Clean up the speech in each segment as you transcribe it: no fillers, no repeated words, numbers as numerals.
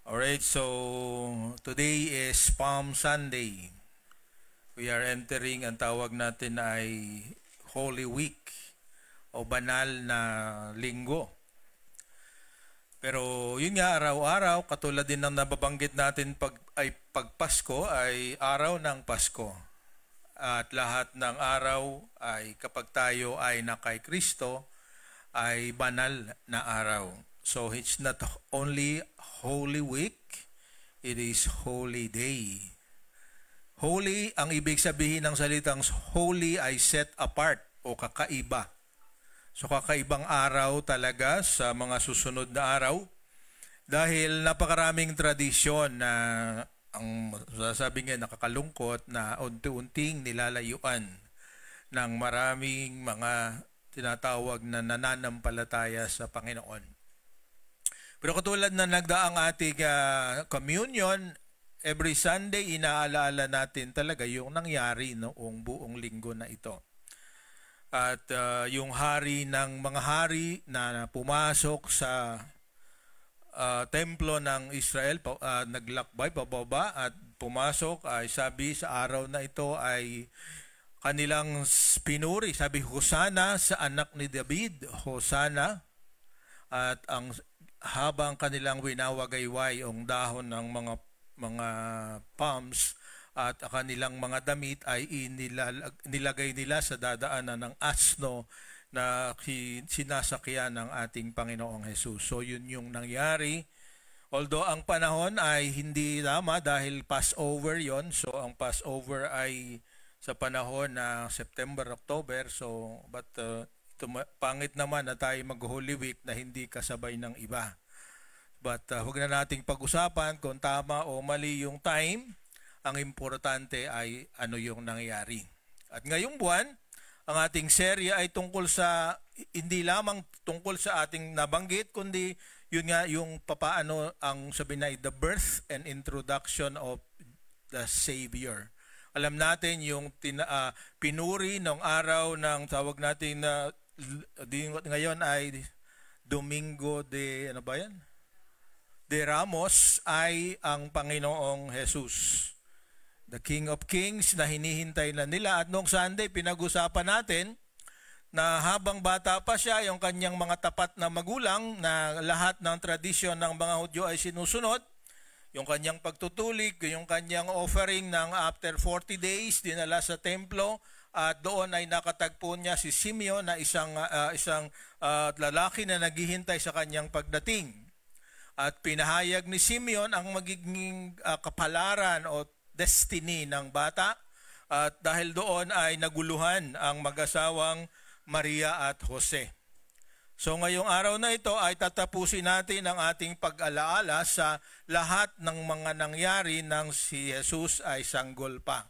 Alright, so today is Palm Sunday. We are entering, ang tawag natin ay Holy Week o banal na linggo. Pero yun nga, araw-araw, katulad din ng nababanggit natin pag Pasko, ay araw ng Pasko. At lahat ng araw ay kapag tayo ay na kay Kristo, ay banal na araw. So it's not only Holy Week, it is Holy Day. Holy, ang ibig sabihin ng salitang holy ay set apart o kakaiba. So kakaibang araw talaga sa mga susunod na araw dahil napakaraming tradisyon na ang sasabi nga nakakalungkot na unti-unting nilalayuan ng maraming mga tinatawag na nananampalataya sa Panginoon. Pero katulad na nagdaang ating communion, every Sunday inaalala natin talaga yung nangyari noong buong linggo na ito. At yung hari ng mga hari na pumasok sa templo ng Israel, naglakbay pababa at pumasok, ay sabi sa araw na ito ay kanilang pinuri. Sabi, Hosana sa anak ni David, Hosana. At habang kanilang winawagayway ang dahon ng mga palms at kanilang mga damit ay nilagay nila sa dadaanan ng asno na sinasakyan ng ating Panginoong Jesus. So yun yung nangyari. Although ang panahon ay hindi tama dahil Passover yon. So ang Passover ay sa panahon na September, October. So but pangit naman na tayo mag-Holy Week na hindi kasabay ng iba. But huwag na nating pag-usapan kung tama o mali yung time. Ang importante ay ano yung nangyari. At ngayong buwan, ang ating serye ay tungkol sa, hindi lamang tungkol sa ating nabanggit, kundi yun nga yung papaano ang sabi na the birth and introduction of the Savior. Alam natin yung pinuri ng araw ng tawag natin na ngayon ay Domingo de, ano ba yan? De Ramos ay ang Panginoong Jesus. The King of Kings na hinihintay na nila. At noong Sunday, pinag-usapan natin na habang bata pa siya, yung kanyang mga tapat na magulang na lahat ng tradisyon ng mga Hudyo ay sinusunod. Yung kanyang pagtutulik, yung kanyang offering ng after 40 days, dinala sa templo. At doon ay nakatagpo niya si Simeon na isang lalaki na naghihintay sa kanyang pagdating. At pinahayag ni Simeon ang magiging kapalaran o destiny ng bata. At dahil doon ay naguluhan ang mag-asawang Maria at Jose. So ngayong araw na ito ay tatapusin natin ang ating pag-alaala sa lahat ng mga nangyari nang si Jesus ay sanggol pa.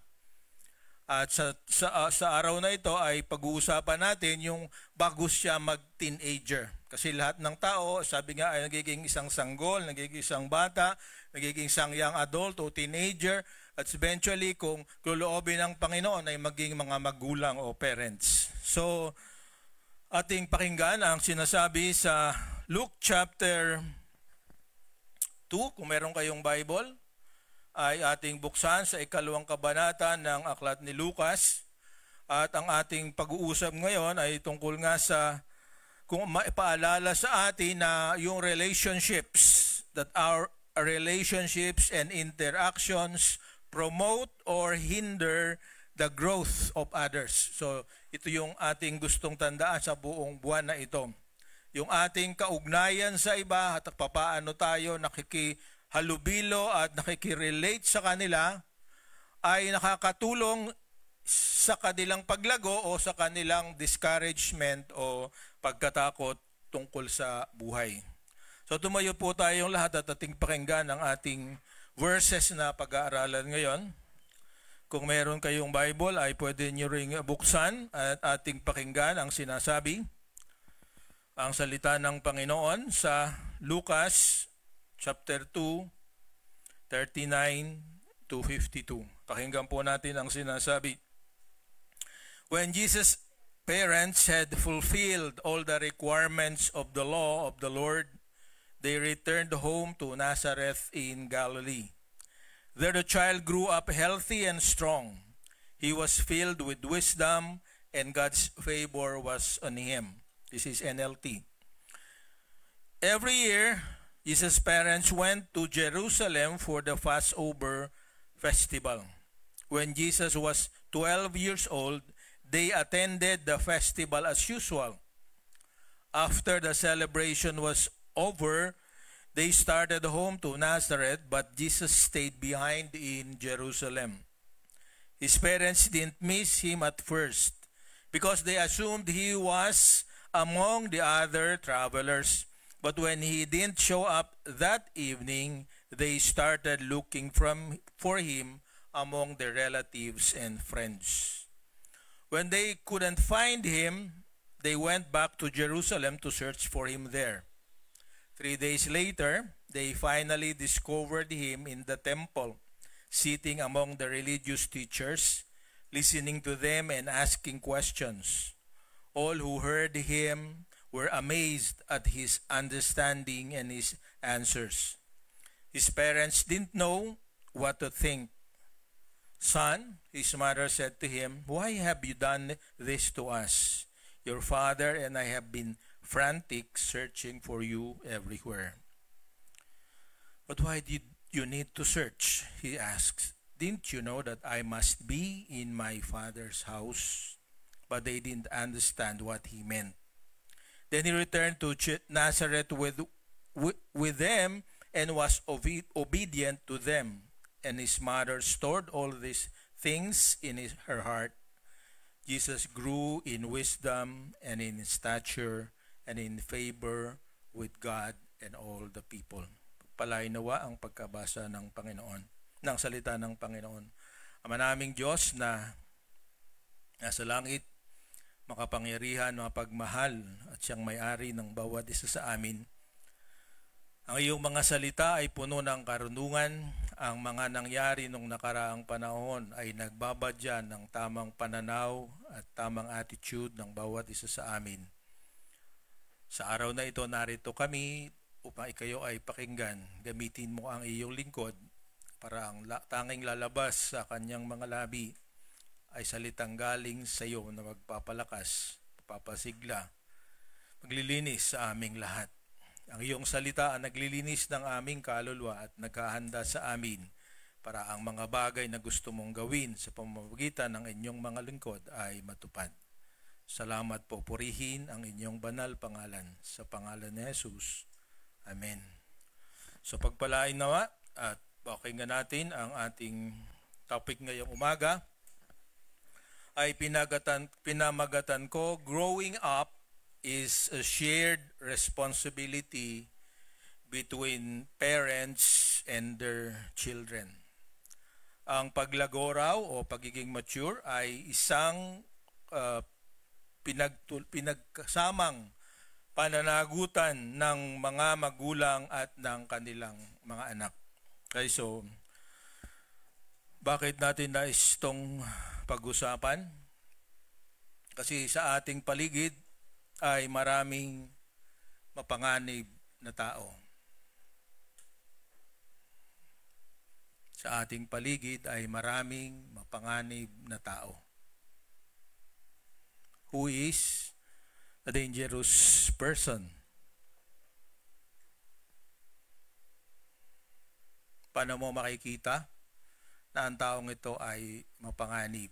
At sa araw na ito ay pag-uusapan natin yung bago siya mag-teenager. Kasi lahat ng tao, sabi nga, ay nagiging isang sanggol, nagiging isang bata, nagiging isang young adult o teenager. At eventually, kung luloobin ng Panginoon ay maging mga magulang o parents. So, ating pakinggan ang sinasabi sa Luke chapter 2, kung meron kayong Bible, ay ating buksan sa 2nd kabanata ng aklat ni Lucas. At ang ating pag-uusap ngayon ay tungkol nga sa kung maipaalala sa atin na yung relationships, that our relationships and interactions promote or hinder the growth of others. So ito yung ating gustong tandaan sa buong buwan na ito. Yung ating kaugnayan sa iba at papaano tayo nakikihalubilo at nakikirelate sa kanila ay nakakatulong sa kanilang paglago o sa kanilang discouragement o pagkatakot tungkol sa buhay. So tumayo po tayong lahat at ating pakinggan ang ating verses na pag-aaralan ngayon. Kung meron kayong Bible ay pwede nyo ring buksan at ating pakinggan ang sinasabi. Ang salita ng Panginoon sa Lucas chapter 2, 39 to 52. Pakinggan po natin ang sinasabi. When Jesus' parents had fulfilled all the requirements of the law of the Lord, they returned home to Nazareth in Galilee. There the child grew up healthy and strong. He was filled with wisdom, and God's favor was on him. This is NLT. Every year, Jesus' parents went to Jerusalem for the Passover festival. When Jesus was 12 years old, they attended the festival as usual. After the celebration was over, they started home to Nazareth, but Jesus stayed behind in Jerusalem. His parents didn't miss him at first because they assumed he was among the other travelers. But when he didn't show up that evening, they started looking for him among their relatives and friends. When they couldn't find him, they went back to Jerusalem to search for him there. 3 days later, they finally discovered him in the temple, sitting among the religious teachers, listening to them and asking questions. All who heard him were amazed at his understanding and his answers. His parents didn't know what to think. "Son," his mother said to him, "why have you done this to us? Your father and I have been frantic searching for you everywhere." "But why did you need to search?" he asks. "Didn't you know that I must be in my father's house?" But they didn't understand what he meant. Then he returned to Nazareth with them and was obedient to them. And his mother stored all these things in her heart. Jesus grew in wisdom and in stature and in favor with God and all the people. Pagpalain nawa ang pagkabasa ng Panginoon, ng salita ng Panginoon. Ama naming Diyos na nasa langit, makapangyarihan, mapagmahal at siyang may-ari ng bawat isa sa amin. Ang iyong mga salita ay puno ng karunungan. Ang mga nangyari nung nakaraang panahon ay nagbabadya ng tamang pananaw at tamang attitude ng bawat isa sa amin. Sa araw na ito, narito kami upang ikayo ay pakinggan. Gamitin mo ang iyong lingkod para ang tanging lalabas sa kanyang mga labi ay salitang galing sa iyo na magpapalakas, magpapasigla, maglilinis sa aming lahat. Ang iyong salita ang naglilinis ng aming kaluluwa at naghahanda sa amin para ang mga bagay na gusto mong gawin sa pamamagitan ng inyong mga lingkod ay matupad. Salamat po, purihin ang inyong banal pangalan. Sa pangalan ni Jesus. Amen. So pagpalain nawa at pakinggan natin ang ating topic ngayong umaga ay pinamagatan ko, Growing Up is a shared responsibility between parents and their children. Ang paglago raw o pagiging mature ay isang pinagkasamang pananagutan ng mga magulang at ng kanilang mga anak. Okay, so bakit natin nais itong pag-usapan? Kasi sa ating paligid ay maraming mapanganib na tao. Sa ating paligid ay maraming mapanganib na tao who is a dangerous person. Paano mo makikita na ang taong ito ay mapanganib?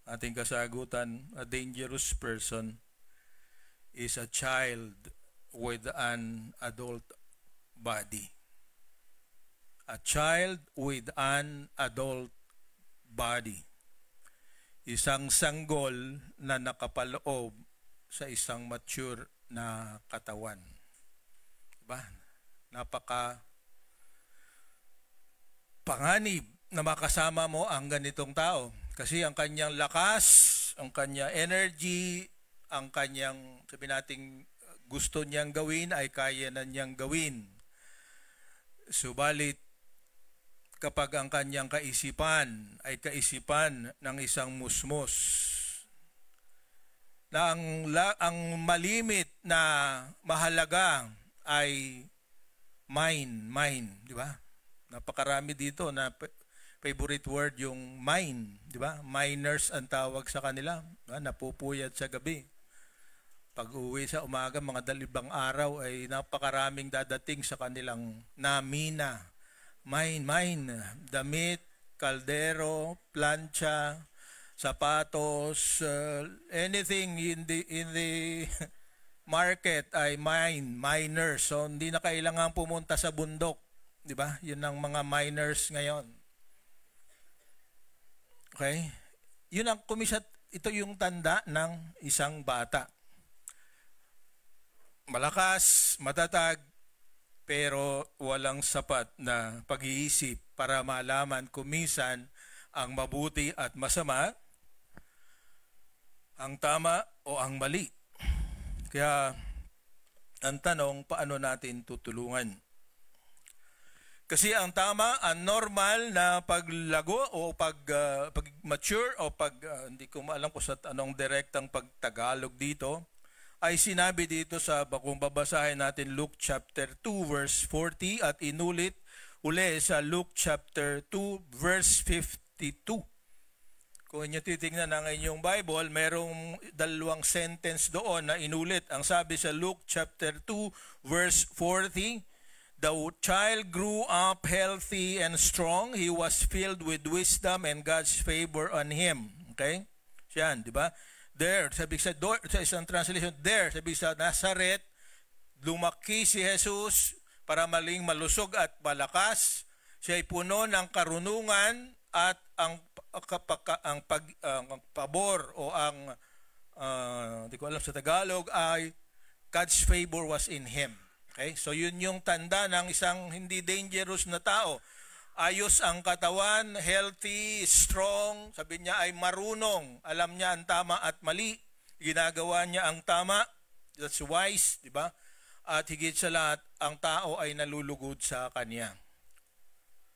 Ating kasagutan, a dangerous person is a child with an adult body. A child with an adult body. Isang sanggol na nakapaloob sa isang mature na katawan. Diba? Napaka panganib na makasama mo ang ganitong tao. Kasi ang kanyang lakas, ang kanyang energy, ang kanyang, sabi nating gusto niyang gawin ay kaya na niyang gawin. Subalit, kapag ang kanyang kaisipan ay kaisipan ng isang musmos, na ang malimit na mahalaga ay mine, di ba? Napakarami dito na favorite word yung mine, di ba? Miners ang tawag sa kanila, napupuyat sa gabi. Pag uwi sa umaga, mga dalibang araw ay napakaraming dadating sa kanilang namina. Mine, damit, kaldero, plancha, sapatos, anything in the market ay miners. So hindi na kailangan pumunta sa bundok, 'di ba? 'Yun ang mga miners ngayon. Okay? 'Yun ang ito yung tanda ng isang bata. Malakas, matatag, pero walang sapat na pag-iisip para malaman kung minsan ang mabuti at masama, ang tama o ang mali. Kaya ang tanong, paano natin tutulungan? Kasi ang tama, ang normal na paglago o pag-mature o hindi ko maalam kung sa anong direktang pagtagalog dito, ay sinabi dito sa, kung babasahin natin Luke chapter 2 verse 40 at inulit uli sa Luke chapter 2 verse 52. Kung inyo titingnan ang inyong Bible, merong dalawang sentence doon na inulit. Ang sabi sa Luke chapter 2 verse 40, the child grew up healthy and strong. He was filled with wisdom and God's favor on him. Okay? Yan, di ba? There, sabi sa isang translation, there, sabi sa Nazareth, lumaki si Jesus para maling malusog at malakas. Siya ay puno ng karunungan at ang pabor o ang hindi ko alam sa Tagalog ay God's favor was in him. Okay? So yun yung tanda ng isang hindi dangerous na tao. Ayos ang katawan, healthy, strong, sabi niya ay marunong, alam niya ang tama at mali, ginagawa niya ang tama, that's wise, di ba? At higit sa lahat, ang tao ay nalulugod sa kanya.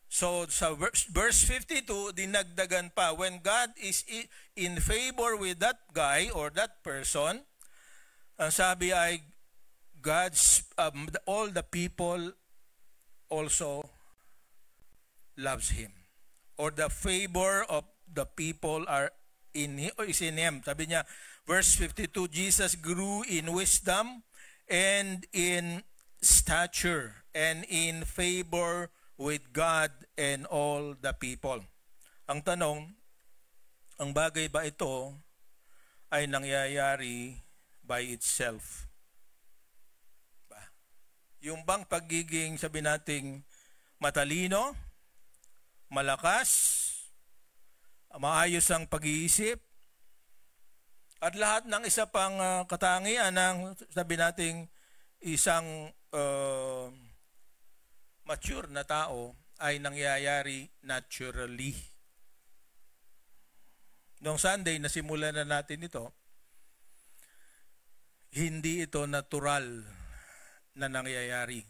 So sa verse 52, dinagdagan pa, when God is in favor with that guy or that person, ang sabi ay all the people also loves him, or the favor of the people is in him. Sabi niya, verse 52, Jesus grew in wisdom and in stature and in favor with God and all the people. Ang tanong, ang bagay ba ito ay nangyayari by itself? Yung bang pagiging, sabi nating, matalino, malakas, maayos ang pag-iisip, at lahat ng isa pang katangian ng, sabi nating, isang mature na tao ay nangyayari naturally. Noong Sunday, nasimulan na natin ito, hindi ito natural na nangyayari.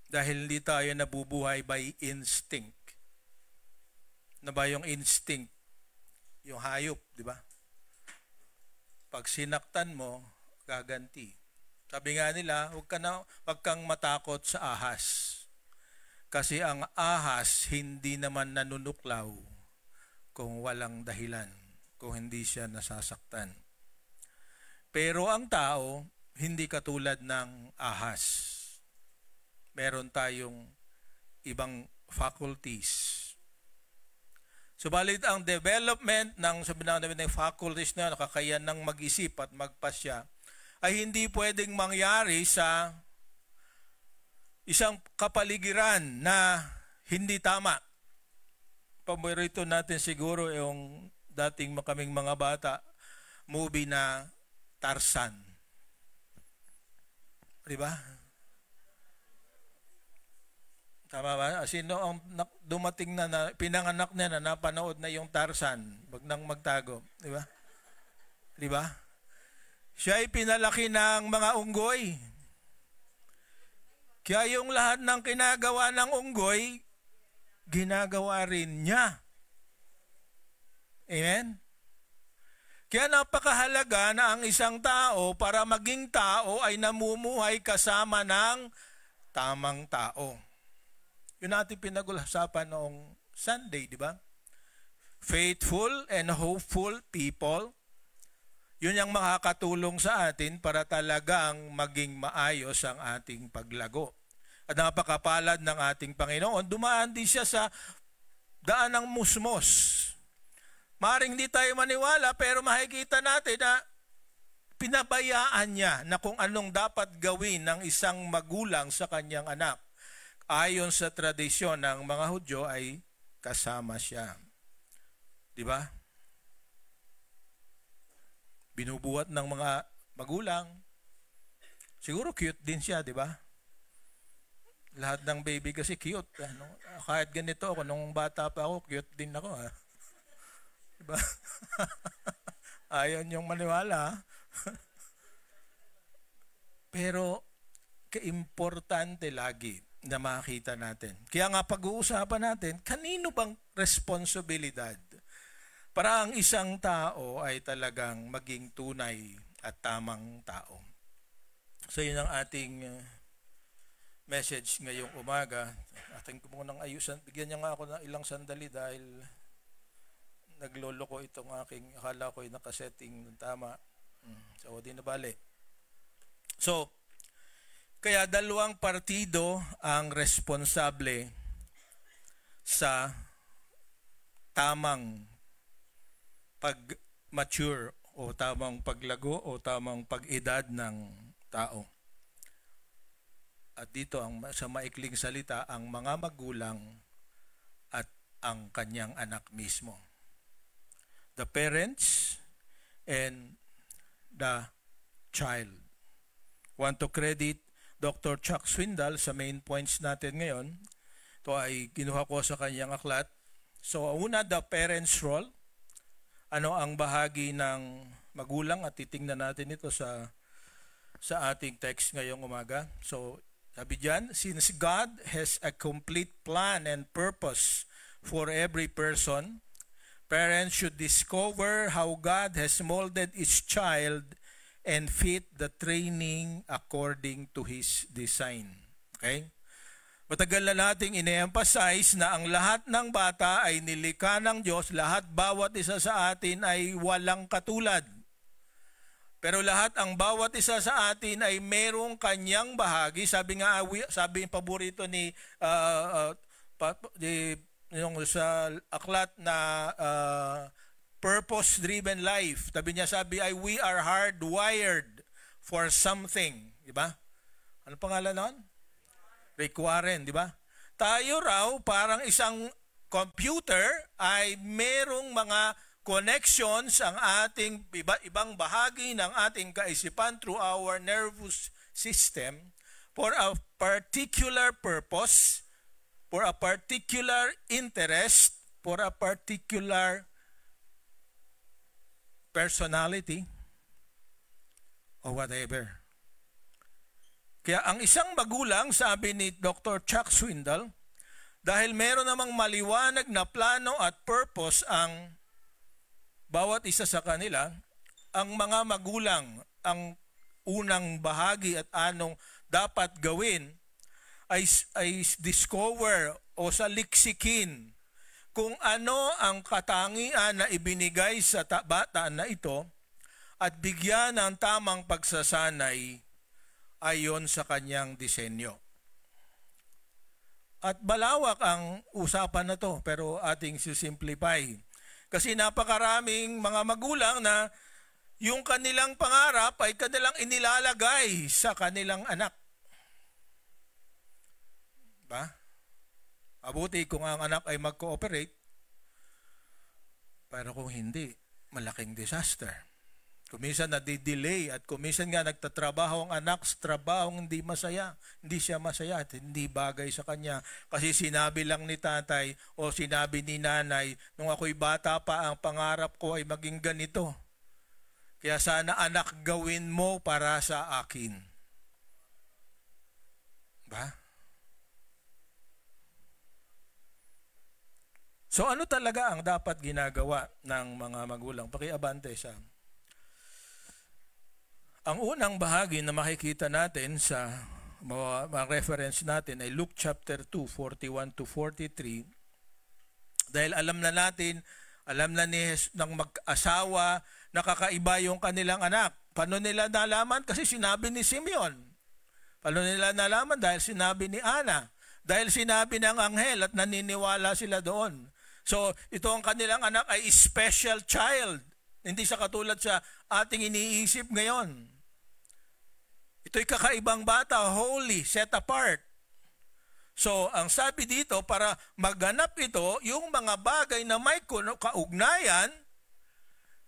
Dahil hindi tayo nabubuhay by instinct. Na ba yung instinct? Yung hayop, di ba? Pag sinaktan mo, gaganti. Sabi nga nila, huwag kang matakot sa ahas. Kasi ang ahas hindi naman nanunuklaw kung walang dahilan, kung hindi siya nasasaktan. Pero ang tao, hindi katulad ng ahas. Meron tayong ibang faculties. Subalit ang development ng faculties na nakakayan ng mag-isip at magpasya ay hindi pwedeng mangyari sa isang kapaligiran na hindi tama. Paborito natin siguro yung dating kaming mga bata, movie na Tarzan. Diba? Tama ba? Sino ang dumating na pinanganak niya na napanood na yung Tarzan? Wag nang magtago. Di ba? Di ba? Siya ay pinalaki ng mga unggoy. Kaya yung lahat ng kinagawa ng unggoy, ginagawa rin niya. Amen? Kaya napakahalaga na ang isang tao para maging tao ay namumuhay kasama ng tamang tao. Yun natin pinag-usapan noong Sunday, di ba? Faithful and hopeful people. Yun yung makakatulong sa atin para talagang maging maayos ang ating paglago. At napakapalad ng ating Panginoon, dumaan din siya sa daan ng musmos. Maring hindi tayo maniwala pero makikita natin na pinabayaan niya na kung anong dapat gawin ng isang magulang sa kanyang anak. Ayon sa tradisyon ng mga Hudyo ay kasama siya. Di ba? Binubuhat ng mga magulang. Siguro cute din siya, di ba? Lahat ng baby kasi cute. Ano? Kahit ganito ako, nung bata pa ako, cute din ako. Ha? Diba? Ayaw niyong maniwala. Pero, kaimportante lagi na makita natin. Kaya nga pag-uusapan natin, kanino bang responsibilidad para ang isang tao ay talagang maging tunay at tamang tao? So, yun ang ating message ngayong umaga. Ating ko munang ayusan. Bigyan niya nga ako ng ilang sandali dahil nagloloko itong aking, akala ko yung nakasetting ng tama. So, di na bali. So, kaya dalawang partido ang responsable sa tamang pag-mature o tamang paglago o tamang pag-edad ng tao. At dito, sa maikling salita, ang mga magulang at ang kanyang anak mismo. The parents and the child. Want to credit Dr. Chuck Swindoll sa main points natin ngayon. Ito ay kinuha ko sa kanyang aklat. So, una, the parents' role. Ano ang bahagi ng magulang at titingnan natin ito sa ating text ngayong umaga. So, sabi diyan, since God has a complete plan and purpose for every person, parents should discover how God has molded each child and fit the training according to His design. Okay? Matagal na nating ine-emphasize na ang lahat ng bata ay nilikha ng Diyos, bawat isa sa atin ay walang katulad. Pero bawat isa sa atin ay merong kanyang bahagi. Sabi yung paborito ni yung sa aklat na purpose-driven life. Sabi ay we are hardwired for something. Diba? Ano pangalan nun? Rick Warren, diba? Tayo raw parang isang computer ay merong mga connections ang ating ibang bahagi ng ating kaisipan through our nervous system for a particular purpose, for a particular interest, for a particular personality, or whatever. Kaya ang isang magulang, sabi ni Dr. Chuck Swindoll, dahil meron namang maliwanag na plano at purpose ang bawat isa sa kanila, ang mga magulang, ang unang bahagi at anong dapat gawin ay discover o saliksikin kung ano ang katangian na ibinigay sa bata na ito at bigyan ng tamang pagsasanay ayon sa kanyang disenyo. At balawak ang usapan na to, pero ating sisimplify. Kasi napakaraming mga magulang na yung kanilang pangarap ay kanilang inilalagay sa kanilang anak. Ba? Mabuti kung ang anak ay mag-cooperate, pero kung hindi, malaking disaster. Kuminsan nadi-delay at kuminsan nga nagtatrabaho ang anak sa trabaho hindi masaya. Hindi siya masaya at hindi bagay sa kanya. Kasi sinabi lang ni tatay o sinabi ni nanay, nung ako'y bata pa, ang pangarap ko ay maging ganito. Kaya sana anak gawin mo para sa akin. Ba? So ano talaga ang dapat ginagawa ng mga magulang? Pakiabante sa Ang unang bahagi na makikita natin sa mga reference natin ay Luke chapter 2, 41 to 43. Dahil alam na ng mag-asawa na kakaiba yung kanilang anak. Paano nila nalaman? Kasi sinabi ni Simeon. Paano nila nalaman? Dahil sinabi ni Ana. Dahil sinabi ng anghel at naniniwala sila doon. So, ito ang kanilang anak ay special child. Hindi sa katulad sa ating iniisip ngayon. Ito'y kakaibang bata, holy, set apart. So, ang sabi dito, para maganap ito, yung mga bagay na may kaugnayan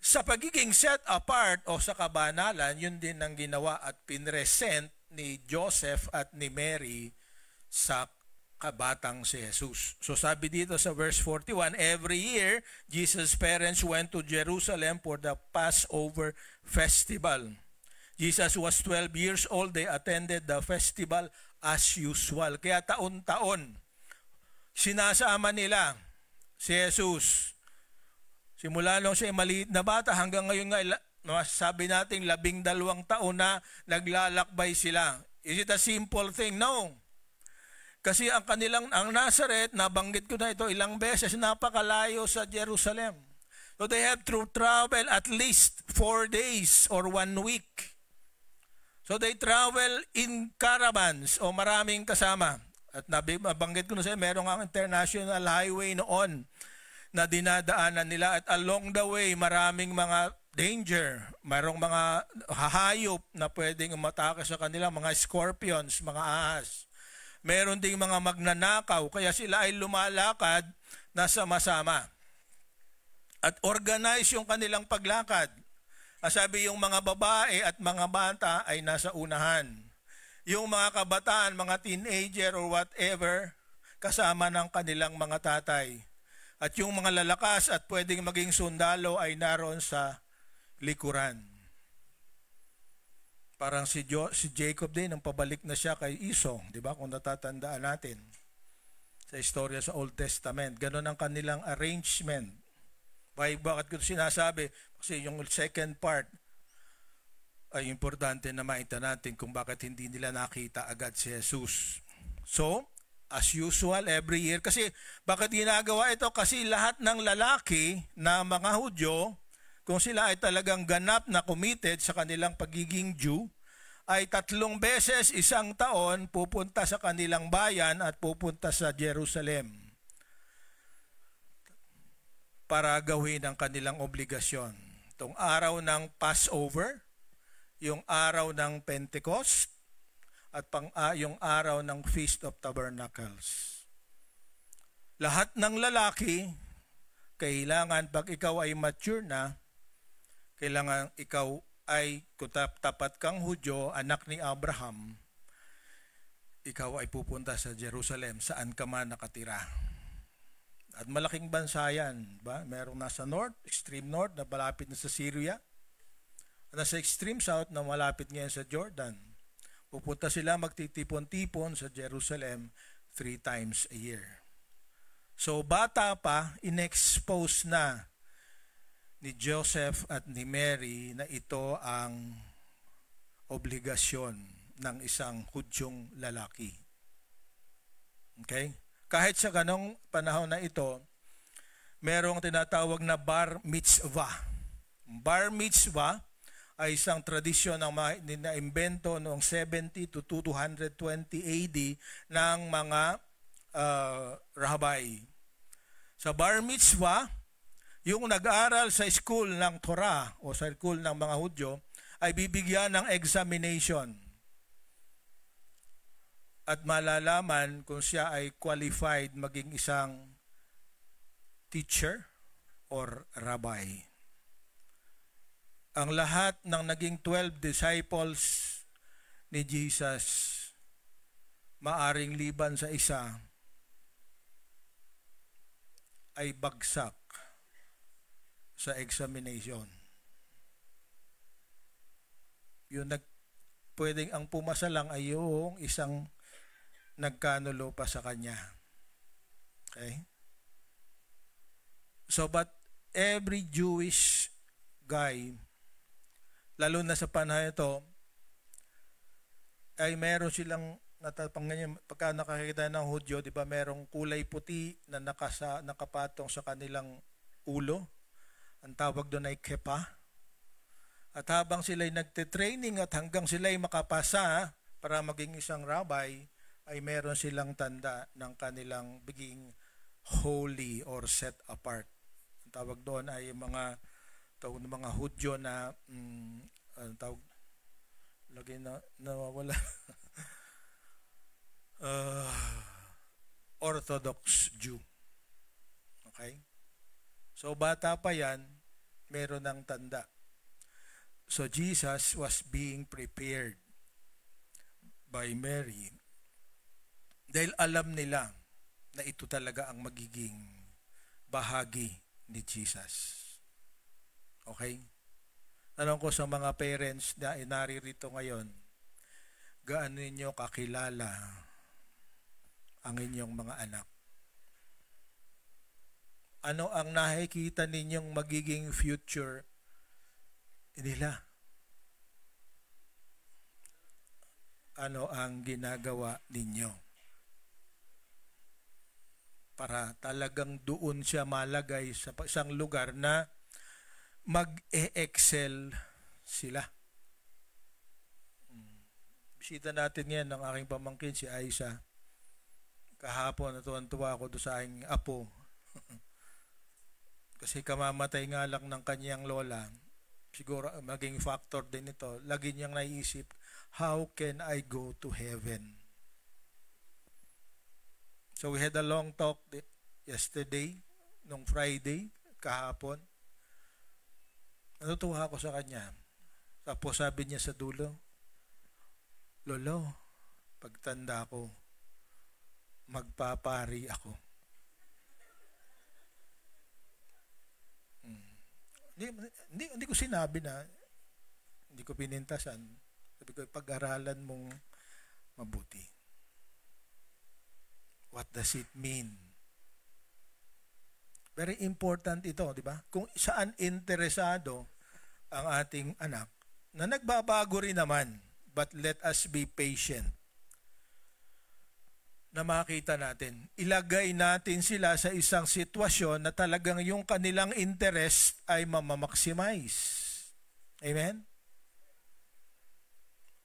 sa pagiging set apart o sa kabanalan, yun din ang ginawa at pinresent ni Joseph at ni Mary sa kabatang si Jesus. So sabi dito sa verse 41, every year, Jesus' parents went to Jerusalem for the Passover festival. Jesus was 12 years old. They attended the festival as usual. Kaya taon-taon, sinasama nila si Jesus. Simula nung siya maliit na bata hanggang ngayon nga, sabi natin 12 taon na naglalakbay sila. Is it a simple thing? No. Kasi ang Nazareth, nabanggit ko na ito ilang beses, napakalayo sa Jerusalem. So they have to travel at least 4 days or 1 week. So they travel in caravans o maraming kasama. At nabanggit ko na sa'yo, merong ang international highway noon na dinadaanan nila at along the way maraming mga danger, mayroong mga hahayop na pwedeng umatake sa kanila, mga scorpions, mga ahas. Meron ding mga magnanakaw, kaya sila ay lumalakad na sama-sama. At organize yung kanilang paglakad. Sabi yung mga babae at mga bata ay nasa unahan. Yung mga kabataan, mga teenager or whatever, kasama ng kanilang mga tatay. At yung mga lalakas at pwedeng maging sundalo ay naroon sa likuran. Parang si Jacob din, nang pabalik na siya kay Esau, di ba? Kung natatandaan natin sa istorya sa Old Testament. Ganon ang kanilang arrangement. Bakit ko sinasabi? Kasi yung second part ay importante na makita natin kung bakit hindi nila nakita agad si Jesus. So, as usual, every year. Kasi, bakit ginagawa ito? Kasi lahat ng lalaki na mga Hudyo, kung sila ay talagang ganap na committed sa kanilang pagiging Jew, ay 3 beses isang taon pupunta sa kanilang bayan at pupunta sa Jerusalem para gawin ang kanilang obligasyon. Itong araw ng Passover, yung araw ng Pentecost, at yung araw ng Feast of Tabernacles. Lahat ng lalaki, kailangan pag ikaw ay mature na, kailangan ikaw ay, kung tapat kang Hudyo, anak ni Abraham, ikaw ay pupunta sa Jerusalem, saan ka man nakatira. At malaking bansa yan, ba? Merong nasa north, extreme north, na malapit na sa Syria. At nasa extreme south, na malapit ngayon sa Jordan. Pupunta sila magtitipon-tipon sa Jerusalem 3 times a year. So bata pa, inexpose na ni Joseph at ni Mary na ito ang obligasyon ng isang Hudyong lalaki. Okay? Kahit sa ganong panahon na ito, merong tinatawag na bar mitzvah. Bar mitzvah ay isang tradisyon na imbento noong 70 to 220 AD ng mga rahabay. Sa bar mitzvah, yung nag-aral sa school ng Torah o sa school ng mga Hudyo ay bibigyan ng examination at malalaman kung siya ay qualified maging isang teacher or rabbi. Ang lahat ng naging 12 disciples ni Jesus, maaring liban sa isa, ay bagsak sa examination. Yung pwedeng ang pumasa lang ay yung isang nagkanulo pa sa kanya. Okay? So, but every Jewish guy, lalo na sa panahon ito, ay meron silang ganyan, pagka nakakita ng Hudyo, di ba, merong kulay puti na nakapatong sa kanilang ulo. Ang tawag doon ay kepa. At habang sila'y nagte-training at hanggang sila'y makapasa para maging isang rabbi, ay meron silang tanda ng kanilang beging holy or set apart. Ang tawag doon ay mga Hudyo na tawag lagi na nawawala Orthodox Jew. Okay? So bata pa yan, meron ng tanda. So Jesus was being prepared by Mary dahil alam nila na ito talaga ang magiging bahagi ni Jesus. Okay? Tanong ko sa mga parents na naririto ngayon, gaano ninyo kakilala ang inyong mga anak? Ano ang nakikita ninyong magiging future nila? Ano ang ginagawa ninyo? Para talagang doon siya malagay sa isang lugar na mag-e-excel sila. Bisita natin yan ng aking pamangkin, si Aisha. Kahapon, natuwan-tuwa ako doon sa aking apo. Kasi kamamatay nga lang ng kanyang lola. Siguro maging factor din ito. Lagi niyang naiisip, how can I go to heaven? So we had a long talk yesterday, nung Friday, kahapon. Natutuwa ako sa kanya. Tapos sabi niya sa dulo, Lolo, pagtanda ko, magpapari ako. Hindi ko sinabi na, hindi ko pinintasan. Sabi ko, pag-aralan mong mabuti. What does it mean? Very important ito, di ba? Kung saan interesado ang ating anak, na nagbabago rin naman, but let us be patient. Na makita natin, ilagay natin sila sa isang sitwasyon na talagang yung kanilang interest ay mamamaximize. Amen?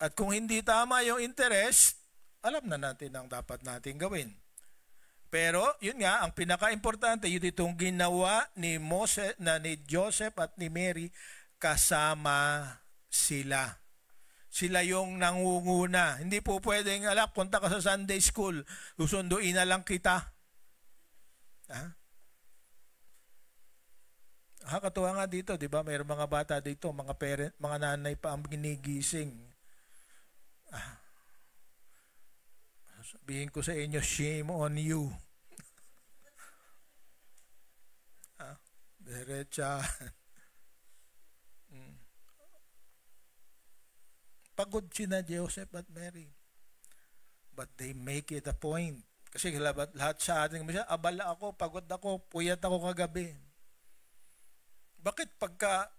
At kung hindi tama yung interest, alam na natin ang dapat natin gawin. Pero, yun nga, ang pinaka-importante, yun itong ginawa ni Joseph at ni Mary, kasama sila. Sila yung nangunguna. Hindi po pwedeng, punta ka sa Sunday school, susunduin na lang kita. Katuwa nga dito, di ba? Mayroong mga bata dito, mga nanay pa ang ginigising. Sabihin ko sa inyo, shame on you. Diretsa. Pagod sina Joseph at Mary. But they make it a point. Kasi lahat sa ating abala ako, pagod ako, puyat ako kagabi. Bakit pagka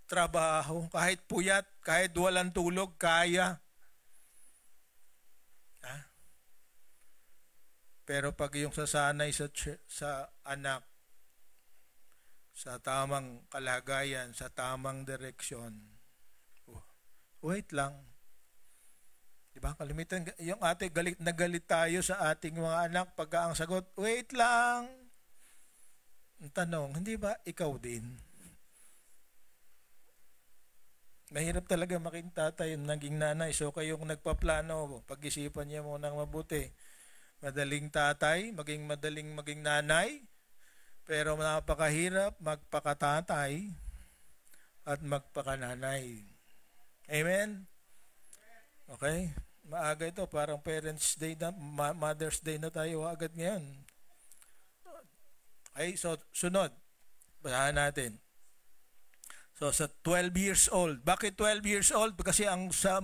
trabaho, kahit puyat, kahit walang tulog, kaya? Pero pag yung sasanay sa anak, sa tamang kalagayan, sa tamang direksyon, wait lang. Diba? Kalimitan, yung galit na galit tayo sa ating mga anak pagka ang sagot, wait lang. Ang tanong, hindi ba ikaw din? Mahirap talaga maging tatay, naging nanay. So kayong nagpaplano, pag-isipan niya muna mabuti. Madaling tatay, maging nanay, pero napakahirap magpakatatay at magpakananay. Amen? Okay? Maaga ito, parang Parents' Day na, Mother's Day na tayo agad ngayon. Okay, so sunod. Basahan natin. So sa 12 years old. Bakit 12 years old? Kasi ang sa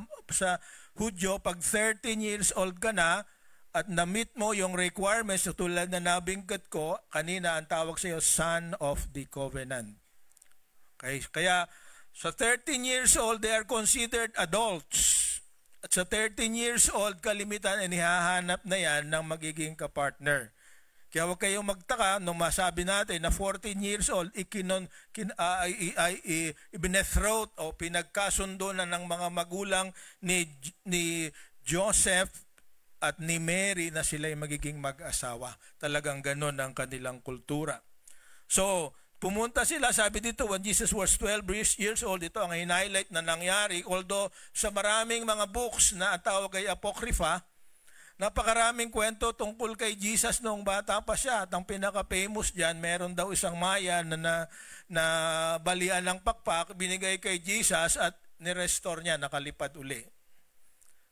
Hudyo, pag 13 years old ka na, at na-meet mo yung requirements tulad na nabingkat ko, kanina ang tawag sa iyo, Son of the Covenant. Okay? Kaya Sa 13 years old, they are considered adults. At sa 13 years old, kalimitan ay nihahanap na yan ng magiging kapartner. Kaya huwag kayong magtaka nung masabi natin na 14 years old, ibinethroat o pinagkasundo na ng mga magulang ni Joseph at ni Mary na sila ay magiging mag-asawa. Talagang ganon ang kanilang kultura. So, pumunta sila, sabi dito, when Jesus was 12 years old, ito ang highlight na nangyari. Although sa maraming mga books na tawag ay Apocrypha, napakaraming kwento tungkol kay Jesus noong bata pa siya. At ang pinaka-famous dyan, meron daw isang maya na balian ng pakpak, binigay kay Jesus at nirestore niya, nakalipad uli.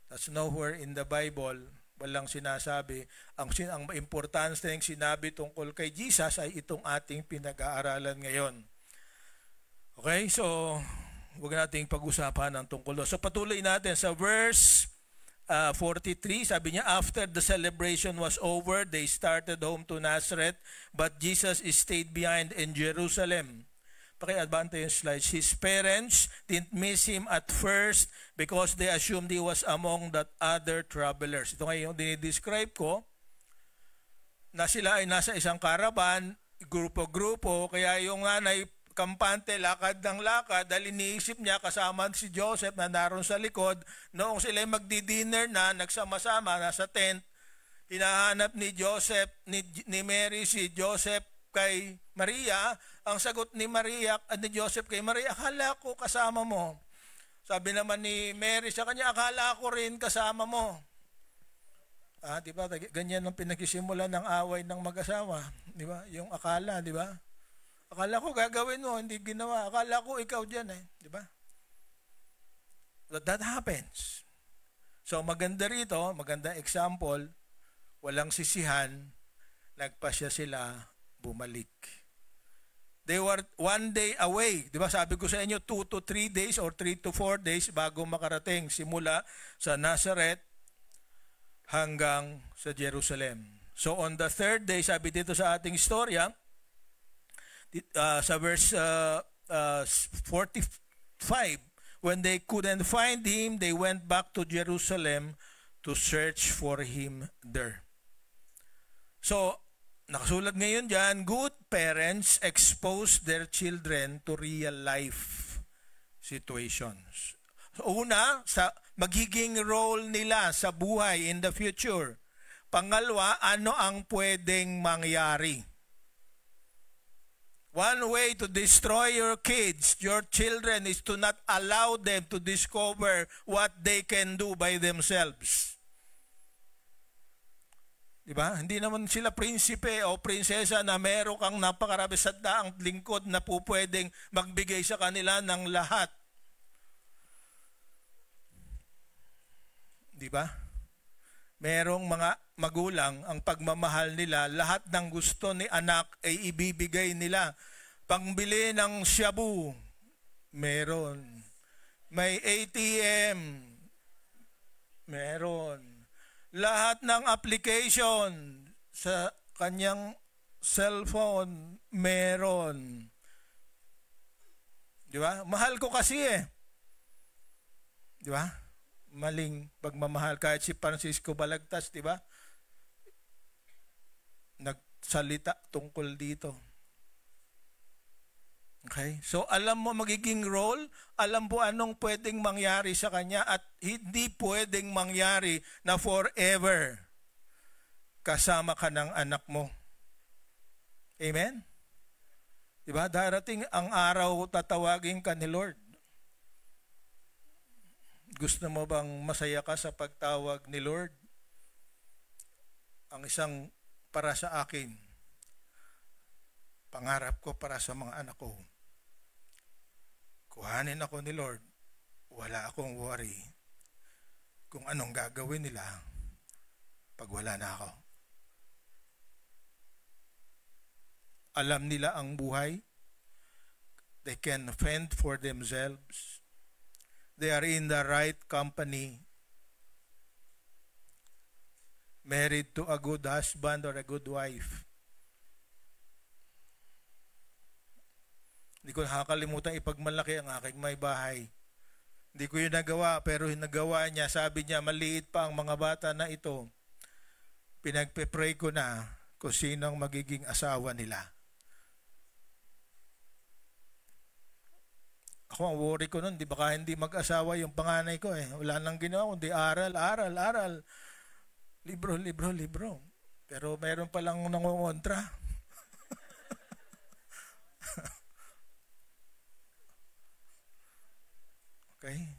That's nowhere in the Bible. Walang sinasabi. Ang importante ng sinabi tungkol kay Jesus ay itong ating pinag-aaralan ngayon. Okay, so huwag nating pag-usapan ang tungkol doon. So patuloy natin sa verse 43, sabi niya, after the celebration was over, they started home to Nazareth, but Jesus stayed behind in Jerusalem. Paki-advance yung slides. His parents didn't miss him at first because they assumed he was among the other travelers. Ito ngayon yung dinidescribe ko, na sila ay nasa isang caravan, grupo-grupo, kaya yung nanay kampante, lakad ng lakad, dahil iniisip niya kasama si Joseph na naroon sa likod, noong sila magdi-dinner na, nagsama-sama, nasa tent, hinahanap ni Joseph, ni Mary si Joseph kay Maria. Ang sagot ni Maria at ni Joseph kay Maria, akala ko kasama mo. Sabi naman ni Mary sa kanya, akala ko rin kasama mo. Di ba? Ganyan ang pinagsisimula ng away ng mag-asawa. Di ba? Yung akala, di ba? Akala ko gagawin mo, hindi ginawa. Akala ko ikaw dyan eh. Di ba? That happens. So maganda rito, maganda example, walang sisihan, nagpasya sila, bumalik. They were 1 day away. Di ba sabi ko sa inyo, 2 to 3 days or 3 to 4 days bago makarating simula sa Nazareth hanggang sa Jerusalem. So on the third day, sabi dito sa ating istorya, sa verse 45, when they couldn't find him, they went back to Jerusalem to search for him there. So, nakasulat ngayon dyan, good parents expose their children to real life situations. So, una, sa magiging role nila sa buhay in the future. Pangalawa, ano ang pwedeng mangyari? One way to destroy your kids, your children, is to not allow them to discover what they can do by themselves. Diba? Hindi naman sila prinsipe o prinsesa na meron kang napakarami sadaang lingkod na po pwedeng magbigay sa kanila ng lahat. Diba? Merong mga magulang, ang pagmamahal nila, lahat ng gusto ni anak ay ibibigay nila. Pangbili ng shabu, meron. May ATM, meron. Lahat ng application sa kanyang cellphone, meron. Di ba? Mahal ko kasi eh. Di ba? Maling pagmamahal. Kahit si Francisco Balagtas, di ba? Nagsalita tungkol dito. Okay? So, alam mo magiging role, alam mo anong pwedeng mangyari sa kanya at hindi pwedeng mangyari na forever kasama ka ng anak mo. Amen? Di ba? Darating ang araw tatawagin ka ni Lord. Gusto mo bang masaya ka sa pagtawag ni Lord? Ang isang para sa akin, pangarap ko para sa mga anak ko, kuhanin ako ni Lord, wala akong worry kung anong gagawin nila pag wala na ako. Alam nila ang buhay. They can fend for themselves. They are in the right company. Married to a good husband or a good wife. Hindi ko nakakalimutan ipagmalaki ang aking may bahay. Hindi ko yun nagawa, pero nagawa niya. Sabi niya, maliit pa ang mga bata na ito. Pinagpe-pray ko na kung sino ang magiging asawa nila. Ako, ang worry ko nun, di baka hindi mag-asawa yung panganay ko eh. Wala nang ginawa, kundi aral. Libro. Pero meron palang nangungontra. Okay?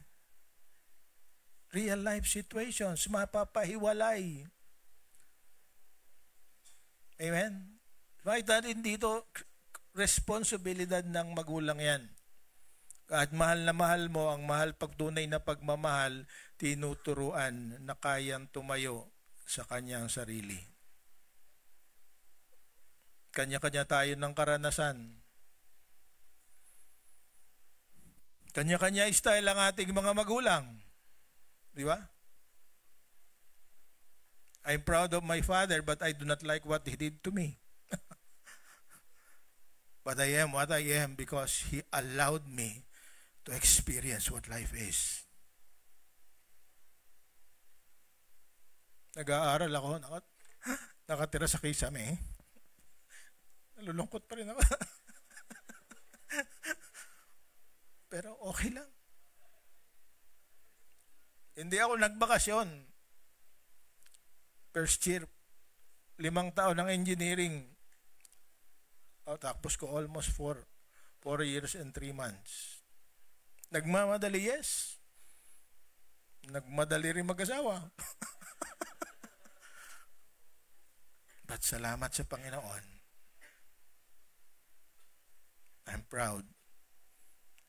Real life situations, mapapahiwalay. Amen? Makita din dito, responsibilidad ng magulang yan. At mahal na mahal mo, ang mahal pagtunay na pagmamahal, tinuturuan na kayang tumayo sa kanyang sarili. Kanya-kanya tayo ng karanasan. Kanya-kanya style ang ating mga magulang. Di ba? I'm proud of my father, but I do not like what he did to me. But I am what I am because he allowed me to experience what life is. Nag-aaral ako, nakatira sa Kisame. Nalulungkot pa rin ako. Pero okay lang. Hindi ako nagbakasyon. First year, 5 taon ng engineering. Tapos ko almost 4 years and 3 months. Nagmamadali, yes. Nagmadali rin mag-asawa. But salamat sa Panginoon. I'm proud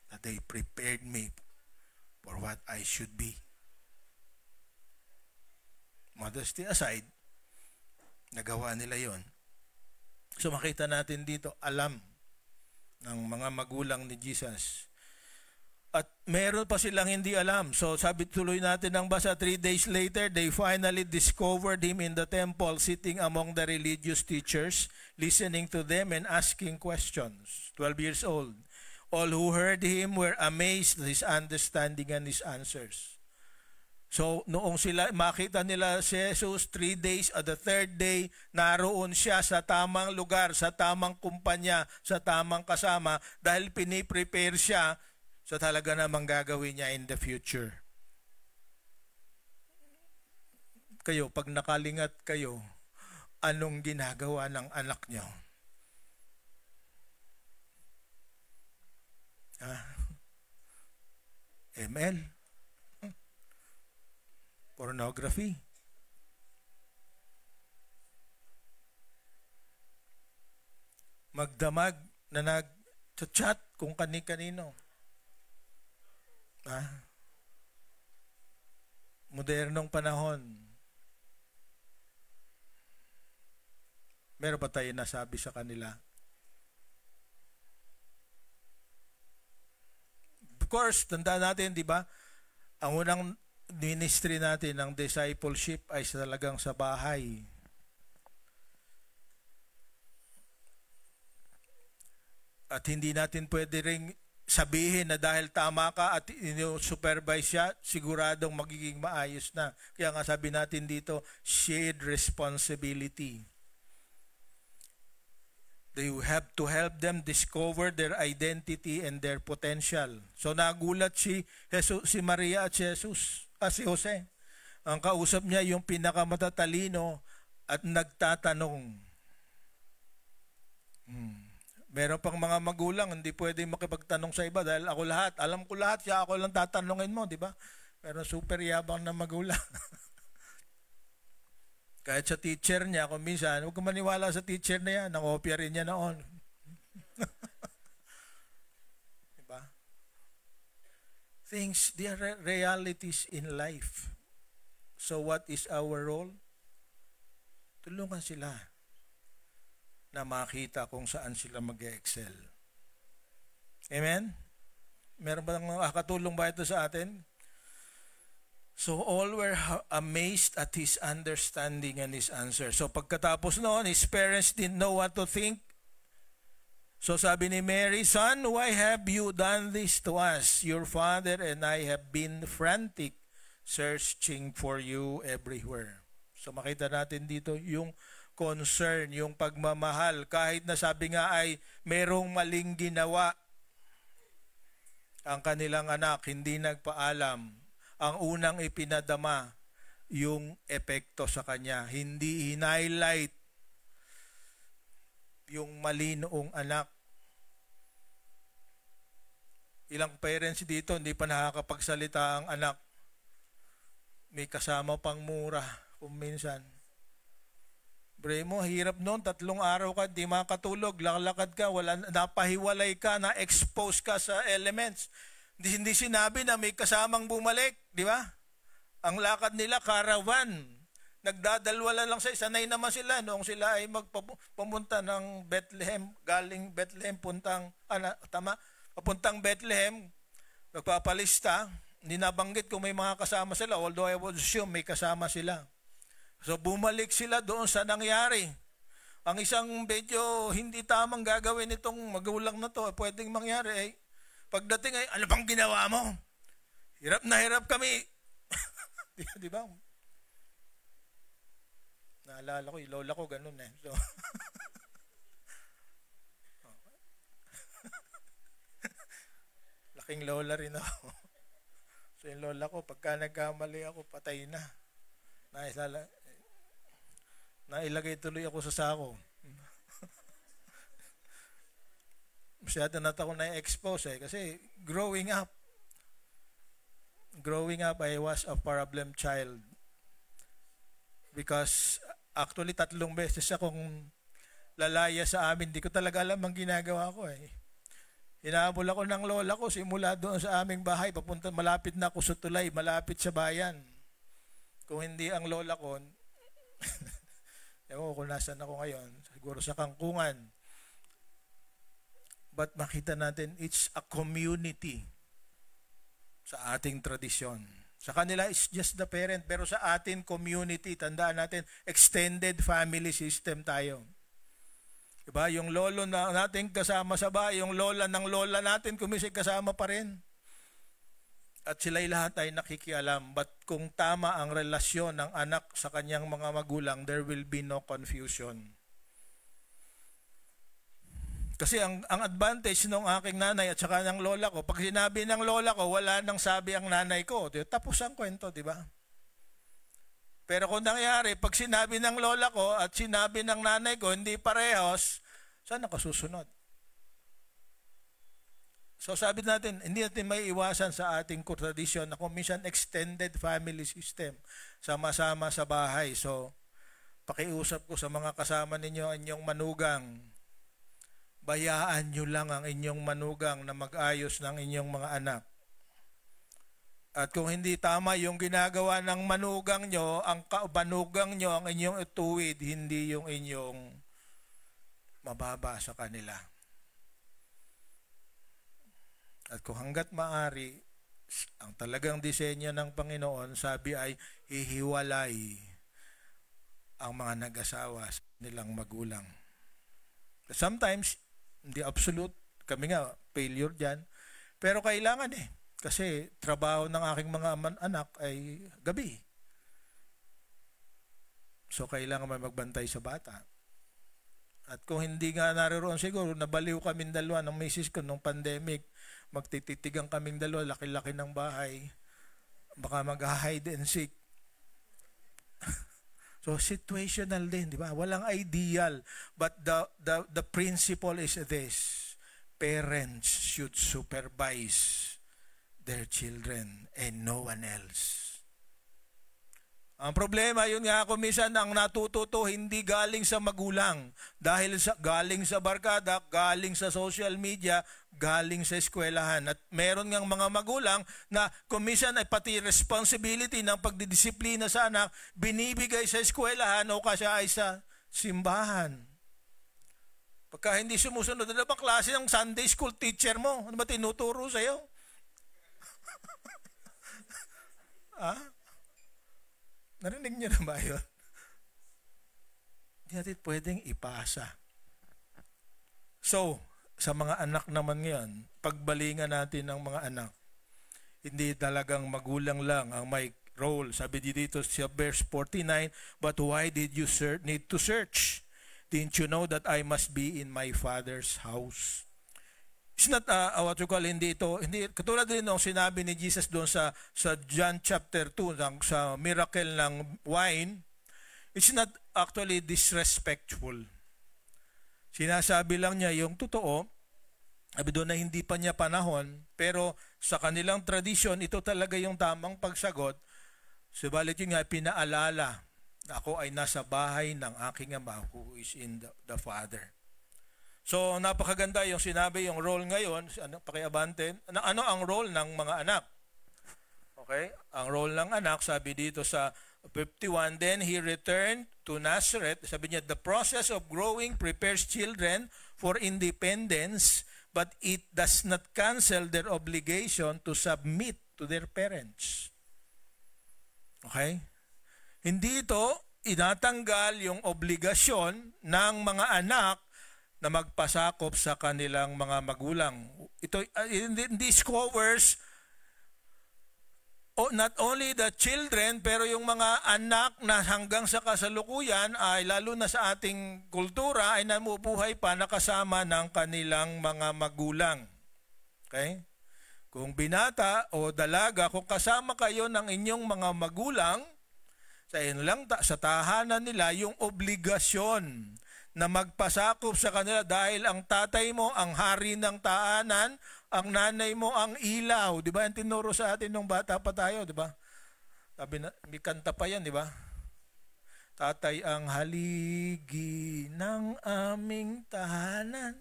that they prepared me for what I should be. Modesty aside, nagawa nila yon. So makita natin dito, alam ng mga magulang ni Jesus. At meron pa silang hindi alam. So sabi tuloy natin ng basa, 3 days later, they finally discovered him in the temple, sitting among the religious teachers, listening to them and asking questions. 12 years old. All who heard him were amazed at his understanding and his answers. So, noong sila makita nila si Jesus, 3 days, at the 3rd day, naroon siya sa tamang lugar, sa tamang kumpanya, sa tamang kasama, dahil piniprepare siya sa talaga namang gagawin niya in the future. Kayo, pag nakalingat kayo, anong ginagawa ng anak niyo? ML? Pornography. Magdamag na nag-chat kung kani-kanino. Modernong panahon. Meron ba tayo nasabi sa kanila? Of course, tanda natin, di ba? Ang unang ministry natin ng discipleship ay talagang sa bahay. At hindi natin pwede ring sabihin na dahil tama ka at supervise siya, siguradong magiging maayos na. Kaya nga sabi natin dito, shared responsibility. They have to help them discover their identity and their potential. So nagulat si Maria at si Jose. Ang kausap niya yung pinakamatatalino at nagtatanong. Meron pang mga magulang, hindi pwedeng makipagtanong sa iba dahil ako lahat, alam ko lahat, siya ako lang tatanungin mo, di ba? Pero super yabang na magulang. Kahit sa teacher niya, kung minsan, huwag kang maniwala sa teacher na yan, nangopya rin niya noon. Diba? Things, they are realities in life. So what is our role? Tulungan sila na makita kung saan sila mag-excel. Amen? Meron ba nakakatulong ba ito sa atin? So all were amazed at his understanding and his answer. So pagkatapos noon, his parents didn't know what to think. So sabi ni Mary, "Son, why have you done this to us? Your father and I have been frantic, searching for you everywhere." So makita natin dito yung concern, yung pagmamahal. Kahit na sabi nga ay merong maling ginawa ang kanilang anak, hindi nagpaalam. Ang unang ipinadama yung epekto sa kanya. Hindi highlight yung mali noong anak. Ilang parents dito hindi pa nakakapagsalita ang anak. May kasama pang mura kung minsan. Bre mo, hirap noon, 3 araw ka, di makatulog, lalakad ka, napahiwalay ka, na-expose ka sa elements. Hindi sinabi na may kasamang bumalik, di ba? Ang lakad nila, caravan. Nagdadalwala lang sa sanay naman sila noong sila ay pumunta ng Bethlehem, galing Bethlehem, papuntang Bethlehem, nagpapalista, hindi nabanggit kung may mga kasama sila, although I would assume may kasama sila. So bumalik sila doon sa nangyari. Ang isang medyo hindi tamang gagawin itong magulang na to, pwedeng mangyari ay, pagdating ay, ano bang ginawa mo? Hirap na hirap kami. Di ba? Naalala ko, yung lola ko ganun eh. So, laking lola rin ako. So yung lola ko, pagka nagkamali ako, patay na. Nailagay tuloy ako sa sako. Masyado na ako na-expose eh. Kasi growing up, I was a problem child. Because actually 3 beses akong lalaya sa amin. Di ko talaga alam ang ginagawa ko eh. Hinahabol ako ng lola ko simula doon sa aming bahay. Papunta, malapit na ako sa tulay, malapit sa bayan. Kung hindi ang lola ko, ewan ko kung nasan ako ngayon, siguro sa kangkungan. But makita natin, it's a community sa ating tradisyon. Sa kanila, it's just the parent. Pero sa ating community, tandaan natin, extended family system tayo. Diba? Yung lolo na natin kasama sa bahay, yung lola ng lola natin, kumisig kasama pa rin. At sila'y lahat ay nakikialam. But kung tama ang relasyon ng anak sa kanyang mga magulang, there will be no confusion. Kasi ang advantage ng aking nanay at saka ng lola ko, pag sinabi ng lola ko, wala nang sabi ang nanay ko. Tapos ang kwento, di ba? Pero kung nangyari, pag sinabi ng lola ko at sinabi ng nanay ko, hindi parehos, saan ako susunod? So sabi natin, hindi natin may iwasan sa ating tradisyon na kung minsan extended family system, sama-sama sa bahay. So, pakiusap ko sa mga kasama ninyo, inyong manugang, bayaan nyo lang ang inyong manugang na mag-ayos ng inyong mga anak. At kung hindi tama yung ginagawa ng manugang nyo, ang manugang nyo ang inyong ituwid, hindi yung inyong mababa sa kanila. At kung hanggat maaari, ang talagang disenyo ng Panginoon, sabi ay hihiwalay ang mga nag-asawa sa nilang magulang. Sometimes, hindi absolute, kami nga, failure dyan, pero kailangan eh. Kasi trabaho ng aking mga anak ay gabi. So kailangan may magbantay sa bata. At kung hindi nga naroon siguro, nabaliw kaming dalawa ng misis ko nung pandemic, magtititigan kaming dalawa, laki-laki ng bahay, baka mag-hide and seek. So situational din, di ba? Walang ideal, but the principle is this: parents should supervise their children and no one else. Ang problema, yun nga ako minsan, ang natututo hindi galing sa magulang, dahil galing sa barkada, galing sa social media, galing sa eskwelahan. At meron ngang mga magulang na kung minsan ay pati responsibility ng pagdidisiplina sa anak, binibigay sa eskwelahan o kasi ay sa simbahan. Pagka hindi sumusunod, ano ba klase ng Sunday school teacher mo? Ano ba tinuturo sa'yo? Narinig niyo na ba yun? Hindi natin pwedeng ipasa. So, sa mga anak naman ngayon, pagbalingan natin ng mga anak, hindi talagang magulang lang ang may role. Sabi dito sa verse 49, but why did you need to search? Didn't you know that I must be in my Father's house? It's not what you call, hindi katulad din ng sinabi ni Jesus doon sa John chapter 2 sa miracle ng wine. It's not actually disrespectful. Sinasabi lang niya yung totoo. Sabi doon na hindi pa niya panahon, pero sa kanilang tradisyon, ito talaga yung tamang pagsagot. Subalit yun nga, pinaalala na ako ay nasa bahay ng aking Ama who is in the Father. So, napakaganda yung sinabi, yung role ngayon, pakiabante, ano ang role ng mga anak? Okay? Ang role ng anak, sabi dito sa 51, then he returned to Nazareth. Sabi niya, the process of growing prepares children for independence, but it does not cancel their obligation to submit to their parents. Okay? Hindi ito inatanggal yung obligasyon ng mga anak na magpasakop sa kanilang mga magulang. Ito, in these covers, not only the children, pero yung mga anak na hanggang sa kasalukuyan ay lalo na sa ating kultura ay namubuhay pa nakasama ng kanilang mga magulang. Okay? Kung binata o dalaga, kung kasama kayo ng inyong mga magulang, sa tahanan nila yung obligasyon na magpasakop sa kanila dahil ang tatay mo ang hari ng tahanan, ang nanay mo ang ilaw. Di ba? Yung tinuro sa atin nung bata pa tayo, di ba? Sabi na, may kanta pa yan, di ba? Tatay ang haligi ng aming tahanan.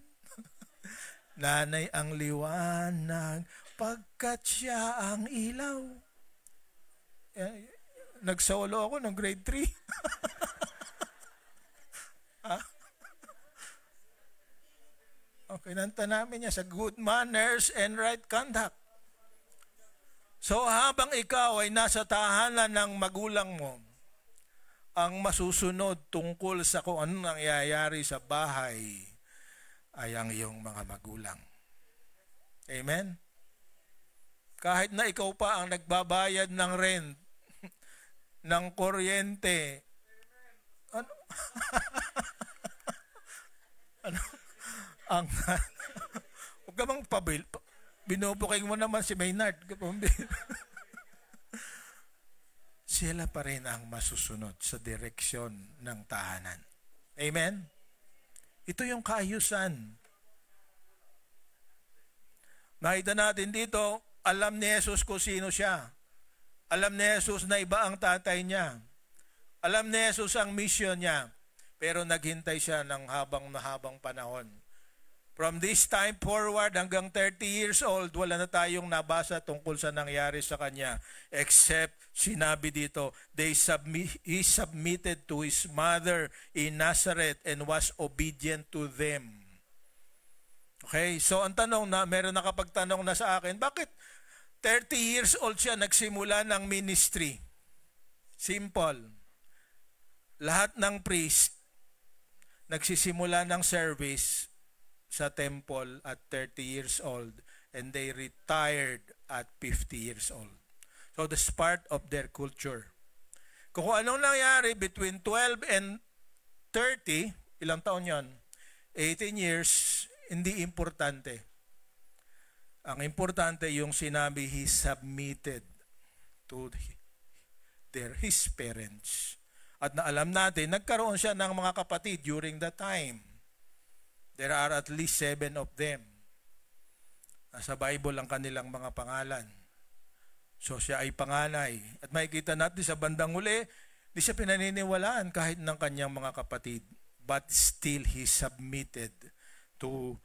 Nanay ang liwanag pagkat siya ang ilaw. Nagsolo ako ng grade 3. Ha? Okay, nanta namin niya sa good manners and right conduct. So habang ikaw ay nasa tahanan ng magulang mo, ang masusunod tungkol sa kung anong nangyayari sa bahay ay ang iyong mga magulang. Amen? Kahit na ikaw pa ang nagbabayad ng rent, ng kuryente, ano? Ano? Ang huwag ka bang binubuking mo naman si Maynard. Sila pa rin ang masusunod sa direksyon ng tahanan. Amen? Ito yung kaayusan. Nakita natin dito, alam ni Jesus kung sino siya. Alam ni Jesus na iba ang tatay niya. Alam ni Jesus ang mission niya. Pero naghintay siya ng habang panahon. From this time forward hanggang 30 years old, wala na tayong nabasa tungkol sa nangyari sa kanya. Except, sinabi dito, he submitted to his mother in Nazareth and was obedient to them. Okay, so ang tanong na, meron nakapagtanong na sa akin, bakit 30 years old siya nagsimula ng ministry? Simple. Lahat ng priest nagsisimula ng service sa temple at 30 years old and they retired at 50 years old. So that's part of their culture. Kung anong nangyari between 12 and 30, ilang taon yon? 18 years, hindi importante. Ang importante yung sinabi, he submitted to his parents. At na alam natin, nagkaroon siya ng mga kapatid during that time. There are at least 7 of them. Nasa Bible ang kanilang mga pangalan. So siya ay panganay. At makikita natin sa bandang huli, di siya pinaniniwalaan kahit ng kanyang mga kapatid. But still he submitted to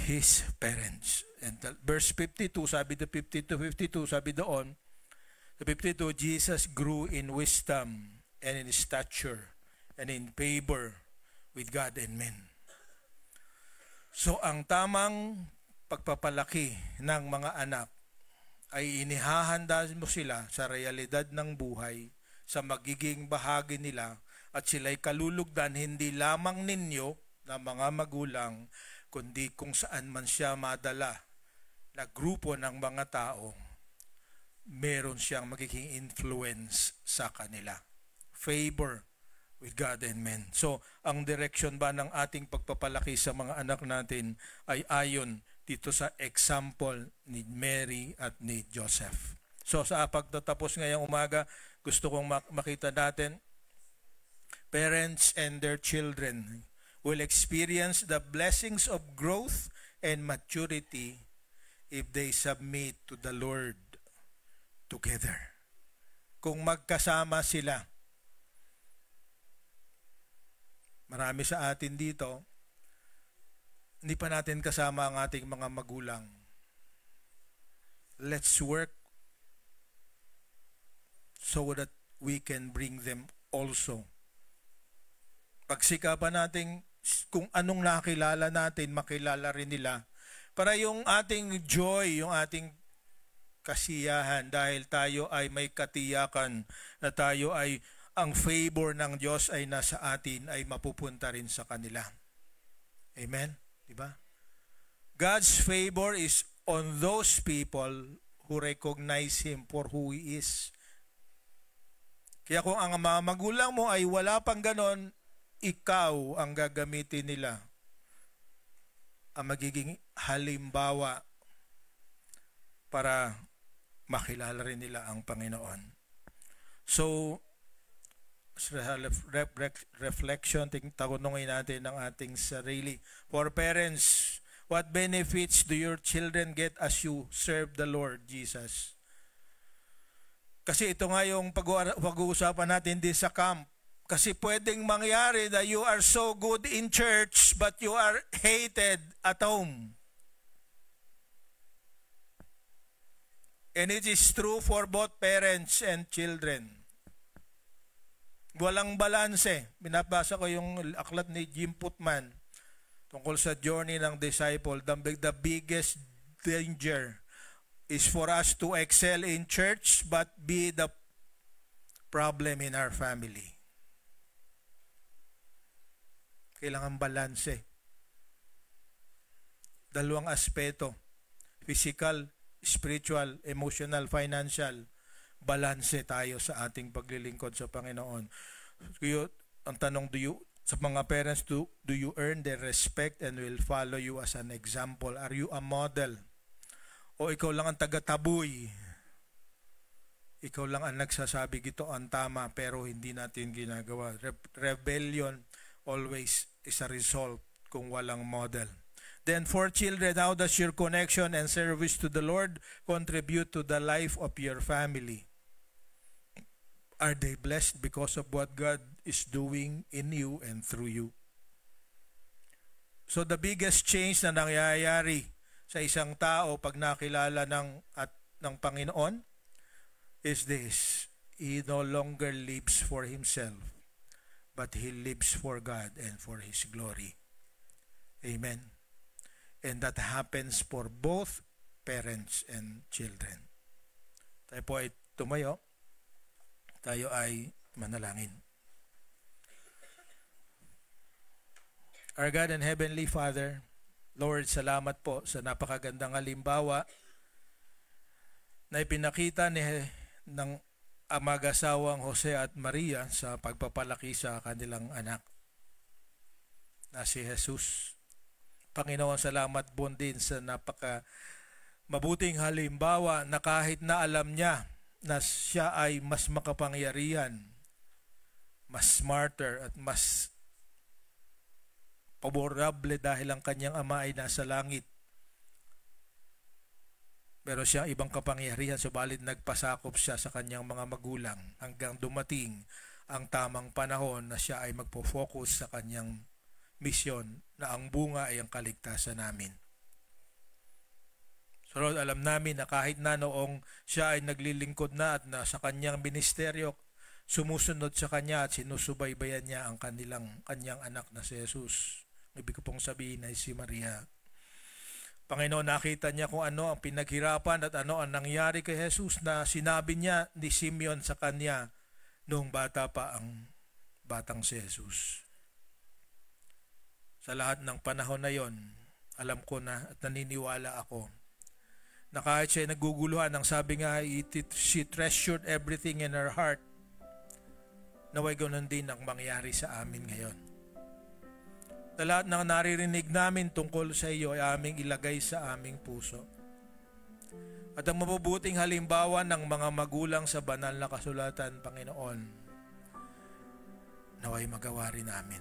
his parents. And verse 52, sabi do 52, sabi doon, sa 52, Jesus grew in wisdom and in stature and in favor with God and men. So ang tamang pagpapalaki ng mga anak ay inihahanda mo sila sa realidad ng buhay, sa magiging bahagi nila, at sila'y kalulugdan hindi lamang ninyo na mga magulang, kundi kung saan man siya madala na grupo ng mga tao, meron siyang magiging influence sa kanila. Favor with God and men. So, ang direction ba ng ating pagpapalaki sa mga anak natin ay ayon dito sa example ni Mary at ni Joseph. So, sa pagtatapos ngayong umaga, gusto kong makita natin, parents and their children will experience the blessings of growth and maturity if they submit to the Lord together. Kung magkasama sila. Marami sa atin dito, hindi pa natin kasama ang ating mga magulang. Let's work so that we can bring them also. Pagsikapan natin kung anong nakilala natin, makilala rin nila. Para yung ating joy, yung ating kasiyahan, dahil tayo ay may katiyakan na tayo ay ang favor ng Diyos ay nasa atin, ay mapupunta rin sa kanila. Amen? Diba? God's favor is on those people who recognize Him for who He is. Kaya kung ang mga magulang mo ay wala pang ganon, ikaw ang gagamitin nila, ang magiging halimbawa para makilala rin nila ang Panginoon. So, reflection, tanungin natin ng ating sarili. For parents, what benefits do your children get as you serve the Lord Jesus? Kasi ito nga yung pag-uusapan natin din sa camp. Kasi pwedeng mangyari that you are so good in church but you are hated at home. And it is true for both parents and children. Walang balanse. Binabasa ko yung aklat ni Jim Putman tungkol sa journey ng disciple. The biggest danger is for us to excel in church but be the problem in our family. Kailangan balanse. Dalawang aspeto. Physical, spiritual, emotional, financial. Balanse tayo sa ating paglilingkod sa Panginoon. Ang tanong, sa mga parents, do you earn their respect and will follow you as an example? Are you a model? O ikaw lang ang taga-taboy? Ikaw lang ang nagsasabi gito ang tama pero hindi natin ginagawa. Rebellion always is a result kung walang model. Then for children, how does your connection and service to the Lord contribute to the life of your family? Are they blessed because of what God is doing in you and through you? So the biggest change na nangyayari sa isang tao pag nakilala ng Panginoon is this: he no longer lives for himself, but he lives for God and for His glory. Amen. And that happens for both parents and children. Tayo po ay tumayo. Tayo ay manalangin. Our God and Heavenly Father, Lord, salamat po sa napakagandang halimbawa na ipinakita ng mag-asawang Jose at Maria sa pagpapalaki sa kanilang anak na si Jesus. Panginoon, salamat po din sa mabuting halimbawa na kahit na alam niya na siya ay mas makapangyarihan, mas smarter at mas favorable dahil ang kanyang ama ay nasa langit. Pero siya ibang kapangyarihan, subalit nagpasakop siya sa kanyang mga magulang hanggang dumating ang tamang panahon na siya ay magpo-focus sa kanyang misyon na ang bunga ay ang kaligtasan namin. So Lord, alam namin na kahit na noong siya ay naglilingkod na at sa kanyang ministeryo, sumusunod sa kanya at sinusubaybayan niya ang kanyang anak na si Jesus. Ibig ko pong sabihin ay si Maria. Panginoon, nakita niya kung ano ang pinaghirapan at ano ang nangyari kay Jesus na sinabi niya ni Simeon sa kanya noong bata pa ang batang si Jesus. Sa lahat ng panahon na yon, Alam ko na at naniniwala ako na kahit siya naguguluhan, ang sabi nga, she treasured everything in her heart. Naway ganoon din ang mangyari sa amin ngayon. Na lahat ng naririnig namin tungkol sa iyo ay aming ilagay sa aming puso. At ang mabubuting halimbawa ng mga magulang sa banal na kasulatan, Panginoon, naway magawa rin namin.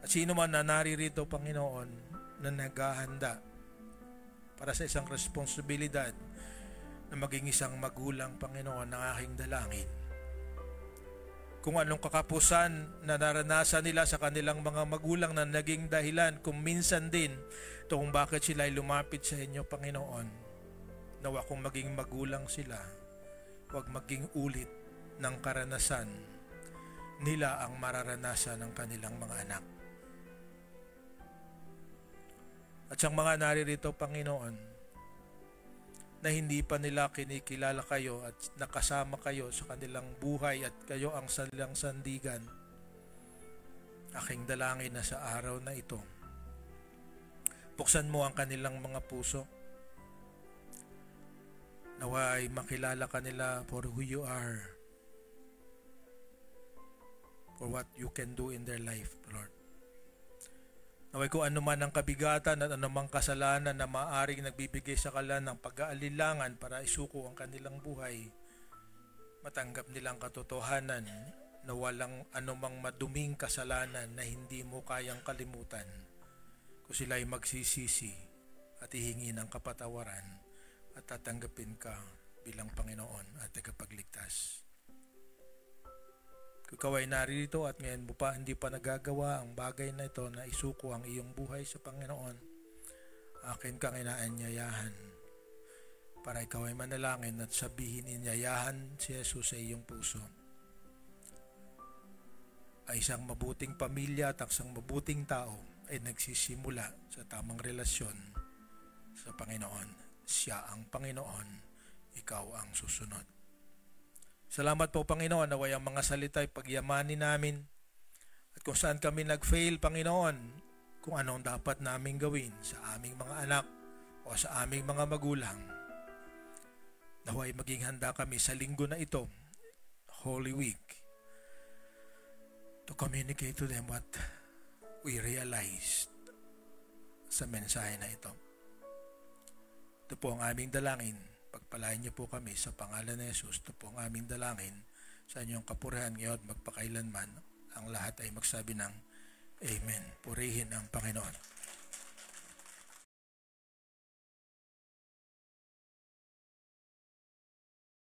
At sino man na naririto, Panginoon, na naghahanda para sa isang responsibilidad na maging isang magulang, Panginoon, ng aking dalangin. Kung anong kakapusan na naranasan nila sa kanilang mga magulang na naging dahilan kung minsan din ito kung bakit sila ay lumapit sa inyo, Panginoon. Nawa kung maging magulang sila, huwag maging ulit ng karanasan nila ang mararanasan ng kanilang mga anak. At siyang mga naririto, Panginoon, na hindi pa nila kinikilala kayo at nakasama kayo sa kanilang buhay at kayo ang salang sandigan, aking dalangin na sa araw na ito, buksan mo ang kanilang mga puso, naway makilala kanila for who you are, for what you can do in their life, Lord. Naway kung ano man ang kabigatan at anumang kasalanan na maaring nagbibigay sa kanila ng pag-aalilangan para isuko ang kanilang buhay, matanggap nilang katotohanan na walang anumang maduming kasalanan na hindi mo kayang kalimutan kung sila ay magsisisi at hihingi ng kapatawaran at tatanggapin ka bilang Panginoon at tagapagligtas. Kung ikaw ay narito at ngayon mo pa hindi pa nagagawa ang bagay na ito na isuko ang iyong buhay sa Panginoon, akin kang inaanyayahan para ikaw ay manalangin at sabihin, inyayahan si Jesus sa iyong puso. Ay isang mabuting pamilya at isang mabuting tao ay nagsisimula sa tamang relasyon sa Panginoon. Siya ang Panginoon, ikaw ang susunod. Salamat po, Panginoon, naway ang mga salita ay pagyamanin namin at kung saan kami nag-fail, Panginoon, kung anong dapat naming gawin sa aming mga anak o sa aming mga magulang, naway maging handa kami sa linggo na ito, Holy Week, to communicate to them what we realized sa mensahe na ito. Ito po ang aming dalangin. Pagpalain niyo po kami sa pangalan ni Jesus. Ito po ang aming dalangin sa inyong kapurihan ngayon magpakailanman. Ang lahat ay magsabi ng Amen. Purihin ang Panginoon.